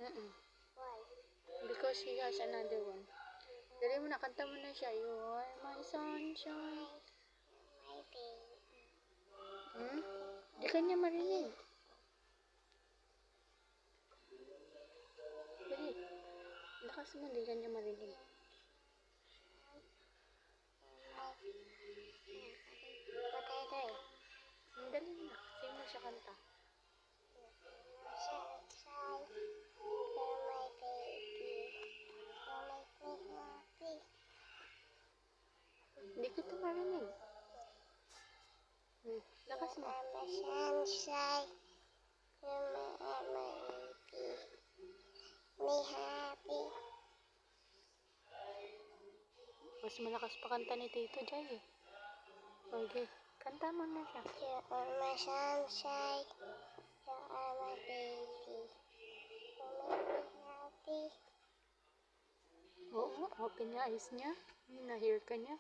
Mm-mm. Why? Because he has another one. Dali mo na, kanta mo na siya. You are my sunshine. My baby. Hmm? Di kanya marinig. Dali. Lakas mo, di kanya marinig. Patay. Dali na. Sing mo siya kanta. Sunshine, you're my baby. You make me happy. Hindi kita marinig. Lakas mo. I'm a sunshine, you're my baby. Me happy. Mas malakas pa kanta ni Tito Jai eh. Okay. Kanta mo na siya. You are my sunshine, you are my baby. You make me happy. Oo, open niya eyes niya. Na-hear ka niya.